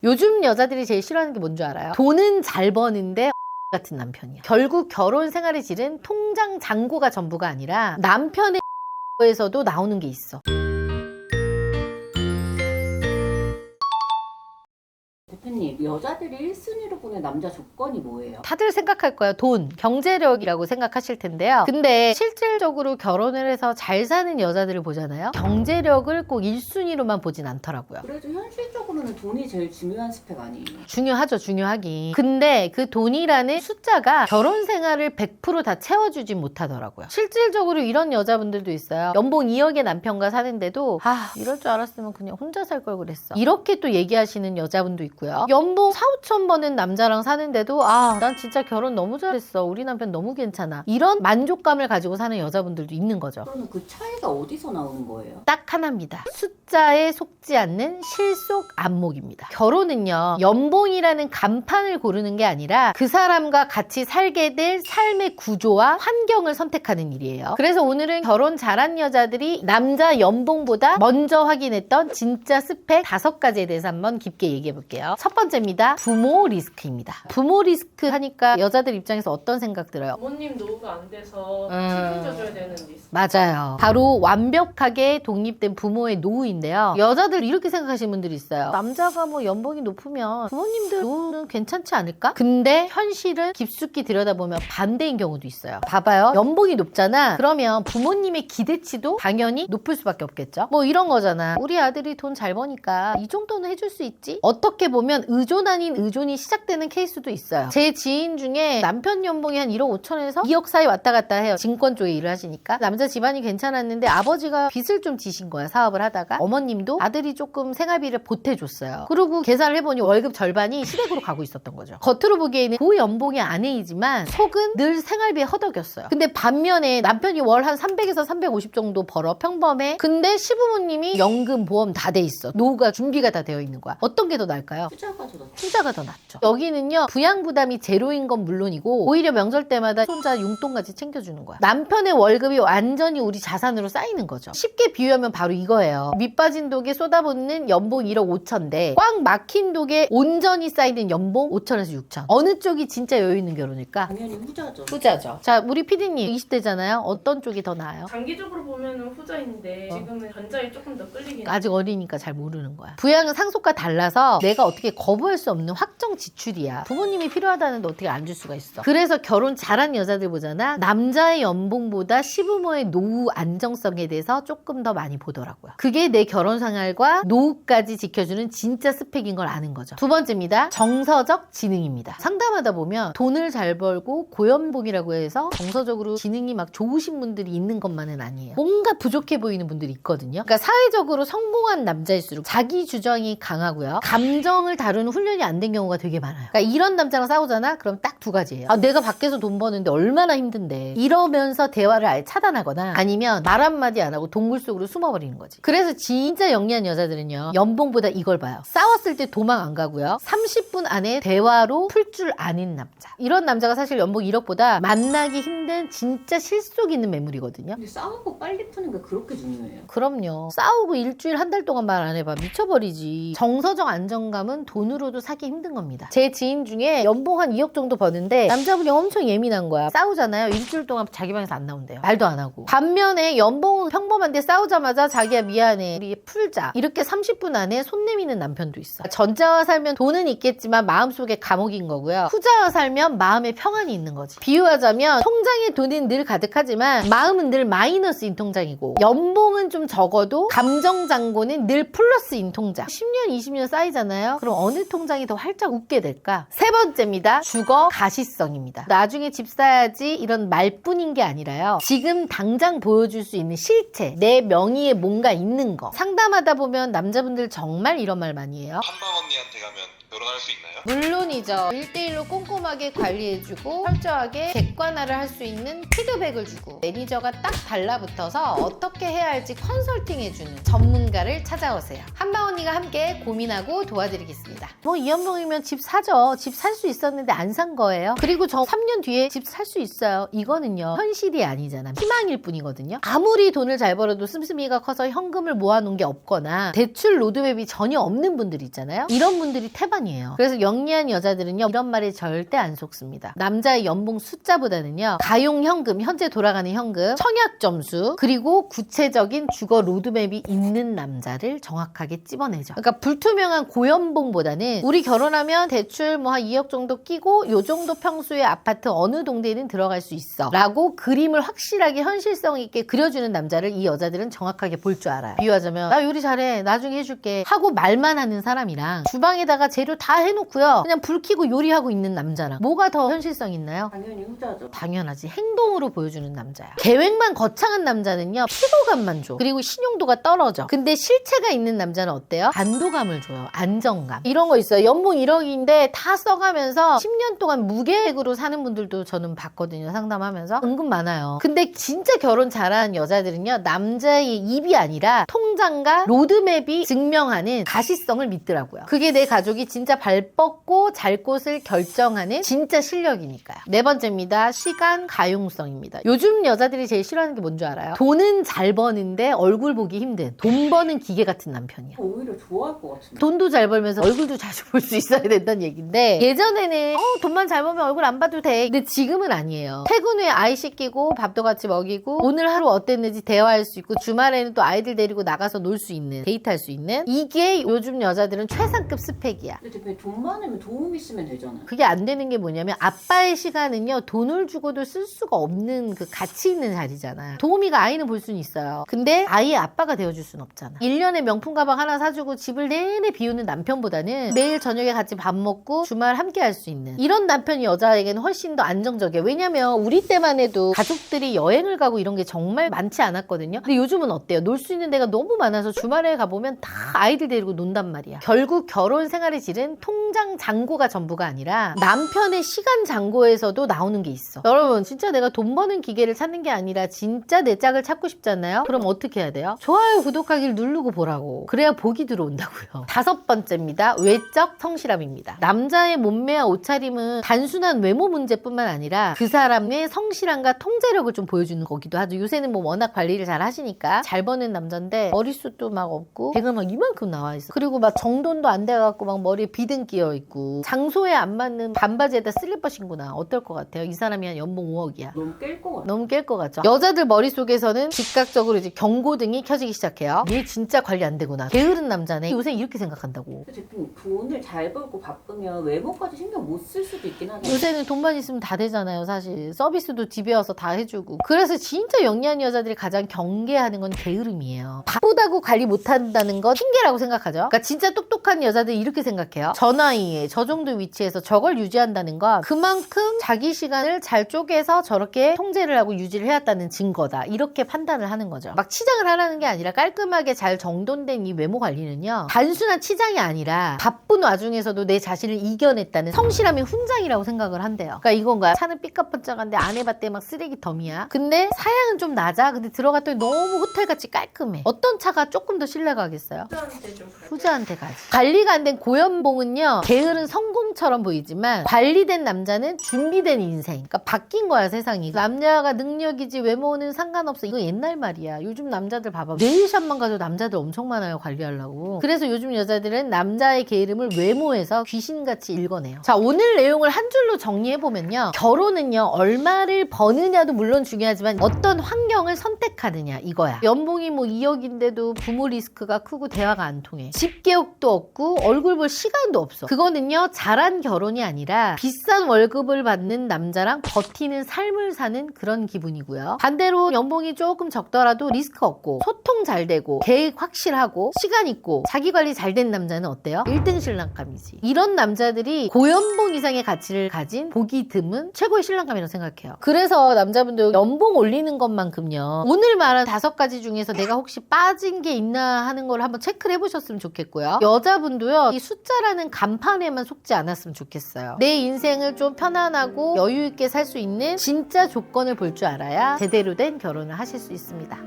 요즘 여자들이 제일 싫어하는 게 뭔 줄 알아요? 돈은 잘 버는데 같은 남편이야. 결국 결혼 생활의 질은 통장 잔고가 전부가 아니라 남편의 에서도 나오는 게 있어. 대표님, 여자들이 1순위로 보는 남자 조건이 뭐예요? 다들 생각할 거예요. 돈, 경제력이라고 생각하실 텐데요. 근데 실질적으로 결혼을 해서 잘 사는 여자들을 보잖아요. 경제력을 꼭 1순위로만 보진 않더라고요. 그래도 현실적으로는 돈이 제일 중요한 스펙 아니에요? 중요하죠, 중요하긴. 근데 그 돈이라는 숫자가 결혼 생활을 100% 다 채워주진 못하더라고요. 실질적으로 이런 여자분들도 있어요. 연봉 2억의 남편과 사는데도 이럴 줄 알았으면 그냥 혼자 살 걸 그랬어. 이렇게 또 얘기하시는 여자분도 있고요. 연봉 4, 5천 버는 남자랑 사는데도 난 진짜 결혼 너무 잘했어. 우리 남편 너무 괜찮아. 이런 만족감을 가지고 사는 여자분들도 있는 거죠. 그러면 그 차이가 어디서 나오는 거예요? 딱 하나입니다. 숫자에 속지 않는 실속 안목입니다. 결혼은요, 연봉이라는 간판을 고르는 게 아니라 그 사람과 같이 살게 될 삶의 구조와 환경을 선택하는 일이에요. 그래서 오늘은 결혼 잘한 여자들이 남자 연봉보다 먼저 확인했던 진짜 스펙 5가지에 대해서 한번 깊게 얘기해 볼게요. 첫 번째입니다. 부모 리스크입니다. 부모 리스크 하니까 여자들 입장에서 어떤 생각 들어요? 부모님 노후가 안 돼서 책임져줘야 되는 리스크. 맞아요. 바로 완벽하게 독립된 부모의 노후인데요. 여자들 이렇게 생각하시는 분들이 있어요. 남자가 뭐 연봉이 높으면 부모님들 노후는 괜찮지 않을까? 근데 현실은 깊숙이 들여다보면 반대인 경우도 있어요. 봐봐요. 연봉이 높잖아. 그러면 부모님의 기대치도 당연히 높을 수밖에 없겠죠. 뭐 이런 거잖아. 우리 아들이 돈 잘 버니까 이 정도는 해줄 수 있지? 어떻게 보면 의존 아닌 의존이 시작되는 케이스도 있어요. 제 지인 중에 남편 연봉이 한 1억 5천에서 2억 사이 왔다 갔다 해요. 증권 쪽에 일을 하시니까. 남자 집안이 괜찮았는데 아버지가 빚을 좀 지신 거야. 사업을 하다가. 어머님도 아들이 조금 생활비를 보태줬어요. 그리고 계산을 해보니 월급 절반이 시댁으로 가고 있었던 거죠. 겉으로 보기에는 고연봉의 아내이지만 속은 늘 생활비에 허덕였어요. 근데 반면에 남편이 월 한 300에서 350 정도 벌어. 평범해. 근데 시부모님이 연금, 보험 다 돼 있어. 노후가 준비가 다 되어 있는 거야. 어떤 게 더 나을까요? 투자가 더 낫죠. 투자가 더 낫죠. 여기는요, 부양 부담이 제로인 건 물론이고 오히려 명절 때마다 손자 용돈까지 챙겨주는 거야. 남편의 월급이 완전히 우리 자산으로 쌓이는 거죠. 쉽게 비유하면 바로 이거예요. 밑 빠진 독에 쏟아붓는 연봉 1억 5천인데 꽉 막힌 독에 온전히 쌓이는 연봉 5천에서 6천. 어느 쪽이 진짜 여유 있는 결혼일까? 당연히 후자죠. 후자죠. 자, 우리 피디님 20대잖아요. 어떤 쪽이 더 나아요? 장기적으로 보면은 후자인데 지금은 전자에 조금 더 끌리긴 아직 어리니까 잘 모르는 거야. 부양은 상속과 달라서 내가 어떻게 거부할 수 없는 확정 지출이야. 부모님이 필요하다는데 어떻게 안 줄 수가 있어. 그래서 결혼 잘한 여자들 보잖아. 남자의 연봉보다 시부모의 노후 안정성에 대해서 조금 더 많이 보더라고요. 그게 내 결혼 생활과 노후까지 지켜주는 진짜 스펙인 걸 아는 거죠. 두 번째입니다. 정서적 지능입니다. 상담하다 보면 돈을 잘 벌고 고연봉이라고 해서 정서적으로 지능이 막 좋으신 분들이 있는 것만은 아니에요. 뭔가 부족해 보이는 분들이 있거든요. 그러니까 사회적으로 성공한 남자일수록 자기 주장이 강하고요. 감정을 다루는 훈련이 안 된 경우가 되게 많아요. 그러니까 이런 남자랑 싸우잖아? 그럼 딱 두 가지예요. 내가 밖에서 돈 버는데 얼마나 힘든데. 이러면서 대화를 아예 차단하거나 아니면 말 한마디 안 하고 동굴 속으로 숨어버리는 거지. 그래서 진짜 영리한 여자들은요. 연봉보다 이걸 봐요. 싸웠을 때 도망 안 가고요. 30분 안에 대화로 풀 줄 아는 남자. 이런 남자가 사실 연봉 1억보다 만나기 힘든 진짜 실속 있는 매물이거든요. 근데 싸우고 빨리 푸는 게 그렇게 중요해요. 그럼요. 싸우고 일주일 한 달 동안 말 안 해봐. 미쳐버리지. 정서적 안정감은 돈으로도 사기 힘든 겁니다. 제 지인 중에 연봉 한 2억 정도 버는데 남자분이 엄청 예민한 거야. 싸우잖아요. 일주일 동안 자기 방에서 안 나온대요. 말도 안 하고. 반면에 연봉은 평범한데 싸우자마자 자기야 미안해. 우리 풀자. 이렇게 30분 안에 손 내미는 남편도 있어. 전자와 살면 돈은 있겠지만 마음속에 감옥인 거고요. 후자와 살면 마음에 평안이 있는 거지. 비유하자면 통장에 돈은 늘 가득하지만 마음은 늘 마이너스인 통장이고 연봉은 좀 적어도 감정 잔고는 늘 플러스인 통장. 10년, 20년 쌓이잖아요. 그럼 어느 통장이 더 활짝 웃게 될까? 세 번째입니다. 주거 가시성입니다. 나중에 집 사야지 이런 말뿐인 게 아니라요. 지금 당장 보여줄 수 있는 실체, 내 명의에 뭔가 있는 거. 상담하다 보면 남자분들 정말 이런 말 많이 해요. 한방 언니한테 가면 결혼할 수 있나요? 물론이죠. 1대1로 꼼꼼하게 관리해주고 철저하게 객관화를 할 수 있는 피드백을 주고 매니저가 딱 달라붙어서 어떻게 해야 할지 컨설팅해주는 전문가를 찾아오세요. 한방 언니가 함께 고민하고 도와드리겠습니다. 알겠습니다. 뭐 이연봉이면 집 사죠. 집 살 수 있었는데 안 산 거예요. 그리고 저 3년 뒤에 집 살 수 있어요. 이거는요 현실이 아니잖아. 희망일 뿐이거든요. 아무리 돈을 잘 벌어도 씀씀이가 커서 현금을 모아놓은 게 없거나 대출 로드맵이 전혀 없는 분들 있잖아요. 이런 분들이 태반이에요. 그래서 영리한 여자들은요 이런 말에 절대 안 속습니다. 남자의 연봉 숫자보다는요 가용현금, 현재 돌아가는 현금, 청약 점수, 그리고 구체적인 주거 로드맵이 있는 남자를 정확하게 찝어내죠. 그러니까 불투명한 고연봉보다는 우리 결혼하면 대출 뭐 한 2억 정도 끼고 요 정도 평수의 아파트 어느 동네는 들어갈 수 있어 라고 그림을 확실하게 현실성 있게 그려주는 남자를 이 여자들은 정확하게 볼 줄 알아요. 비유하자면 나 요리 잘해 나중에 해줄게 하고 말만 하는 사람이랑 주방에다가 재료 다 해놓고요 그냥 불 켜고 요리하고 있는 남자랑 뭐가 더 현실성 있나요? 당연히 후자죠. 당연하지. 행동으로 보여주는 남자야. 계획만 거창한 남자는요 피로감만 줘. 그리고 신용도가 떨어져. 근데 실체가 있는 남자는 어때요? 안도감을 줘요. 안정감. 이런 거 있어요. 연봉 1억인데 다 써가면서 10년 동안 무계획으로 사는 분들도 저는 봤거든요. 상담하면서. 은근 많아요. 근데 진짜 결혼 잘하는 여자들은요 남자의 입이 아니라 통장과 로드맵이 증명하는 가시성을 믿더라고요. 그게 내 가족이 진짜 발 뻗고 잘 곳을 결정하는 진짜 실력이니까요. 네 번째입니다. 시간 가용성입니다. 요즘 여자들이 제일 싫어하는 게 뭔지 알아요? 돈은 잘 버는데 얼굴 보기 힘든 돈 버는 기계 같은 남편이야. 오히려 좋아할 것 같은데. 돈도 잘 벌면서 얼굴도 자주 볼 수 있어야 된다는 얘기인데 예전에는 돈만 잘 벌면 얼굴 안 봐도 돼. 근데 지금은 아니에요. 퇴근 후에 아이 씻기고 밥도 같이 먹이고 오늘 하루 어땠는지 대화할 수 있고 주말에는 또 아이들 데리고 나가서 놀 수 있는 데이트할 수 있는 이게 요즘 여자들은 최상급 스펙이야. 근데 대표님 돈 많으면 도움 있으면 되잖아요. 그게 안 되는 게 뭐냐면 아빠의 시간은요 돈을 주고도 쓸 수가 없는 그 가치 있는 자리잖아. 도우미가 아이는 볼 수는 있어요. 근데 아이의 아빠가 되어줄 수는 없잖아. 1년에 명품 가방 하나 사주고 집을 내내 비우는 남편보다는 매일 저녁에 같이 밥 먹고 주말 함께 할 수 있는 이런 남편이 여자에게는 훨씬 더 안정적이에요. 왜냐면 우리 때만 해도 가족들이 여행을 가고 이런 게 정말 많지 않았거든요. 근데 요즘은 어때요? 놀 수 있는 데가 너무 많아서 주말에 가보면 다 아이들 데리고 논단 말이야. 결국 결혼 생활의 질은 통장 잔고가 전부가 아니라 남편의 시간 잔고에서도 나오는 게 있어. 여러분 진짜 내가 돈 버는 기계를 찾는 게 아니라 진짜 내 짝을 찾고 싶잖아요. 그럼 어떻게 해야 돼요? 좋아요 구독하기를 누르고 보라고. 그래야 복이 들어온다고요. 다섯 번째입니다. 외적 성실함입니다. 남자의 몸매와 옷차림은 단순한 외모 문제뿐만 아니라 그 사람의 성실함과 통제력을 좀 보여주는 거기도 하죠. 요새는 뭐 워낙 관리를 잘 하시니까 잘 버는 남자인데 머리숱도 막 없고 배가 막 이만큼 나와 있어. 그리고 막 정돈도 안 돼갖고 막 머리에 비등 끼어 있고 장소에 안 맞는 반바지에다 슬리퍼 신고나 어떨 것 같아요? 이 사람이 한 연봉 5억이야. 너무 깰 것 같아요. 너무 깰 것 같죠? 여자들 머릿속에서는 즉각적으로 이제 경고등이 켜지기 시작해요. 얘 진짜 관리 안 되구나. 게으른 남자네. 요새 이렇게 생각한다고. 근데 대표님 돈을 잘 벌고 바쁘면 외모까지 신경 못 쓸 수도 있긴 하잖아요. 요새는 돈만 있으면 다 되잖아요, 사실. 서비스도 집에 와서 다 해주고. 그래서 진짜 영리한 여자들이 가장 경계하는 건 게으름이에요. 바쁘다고 관리 못한다는 건 핑계라고 생각하죠. 그러니까 진짜 똑똑한 여자들이 이렇게 생각해요. 저 나이에 저 정도 위치에서 저걸 유지한다는 건 그만큼 자기 시간을 잘 쪼개서 저렇게 통제를 하고 유지를 해왔다는 증거다. 이렇게 판단을 하는 거죠. 막 치장을 하라는 게 아니라 깔끔하게 잘 정돈된 이 외모 관리는요. 단순한 치장이 아니라 바쁜 와중에서도 내 자신을 이겨냈다는 성실함의 훈장이라고 생각을 한대요. 그러니까 이건가요? 차는 삐까뻔쩍한데 안 해봤대 막 쓰레기 덤이야. 근데 사양은 좀 낮아. 근데 들어갔더니 너무 호텔같이 깔끔해. 어떤 차가 조금 더 신뢰가 가겠어요? 후자한테 좀 가요. 후자한테 가지. 관리가 안 된 고연봉은요. 게으른 성공처럼 보이지만 관리된 남자는 준비된 인생. 그러니까 바뀐 거야 세상이. 남자가 능력이지 외모는 상관없어. 이거 옛날 말이야. 요즘 남자들 봐봐. 네일샵만 가도 남자들 엄청 많아요. 관리하려고. 그래서 요즘 여자들은 남자의 게으름을 외모에서 귀신같이 읽어내요. 자, 오늘 내용을 한 줄로 정리해보면요. 결혼은요. 얼마를 버느냐도 물론 중요하지만 어떤 환경을 선택하느냐 이거야. 연봉이 뭐 2억인데도 부모 리스크가 크고 대화가 안 통해. 집 개옥도 없고 얼굴 볼 시간도 없어. 그거는요. 잘한 결혼이 아니라 비싼 월급을 받는 남자랑 버티는 삶을 사는 그런 기분이고요. 반대로 연봉이 조금 적더라도 리스크 없고 소통 잘 되고 계획 확실하고 시간 있고 자기 관리 잘 된 남자는 어때요? 1등 신랑감이지. 이런 남자들이 고연봉 이상의 가치를 가진 보기 드문 최고의 신랑감이라고 생각해요. 그래서 남자분들 연봉 올리는 것만큼요. 오늘 말한 5가지 중에서 내가 혹시 빠진 게 있나 하는 걸 한번 체크를 해보셨으면 좋겠고요. 여자분도요. 이 숫자라는 간판에만 속지 않았으면 좋겠어요. 내 인생을 좀 편안하고 여유 있게 살 수 있는 진짜 조건을 볼 줄 알아야 제대로 된 결혼을 하실 수 있습니다.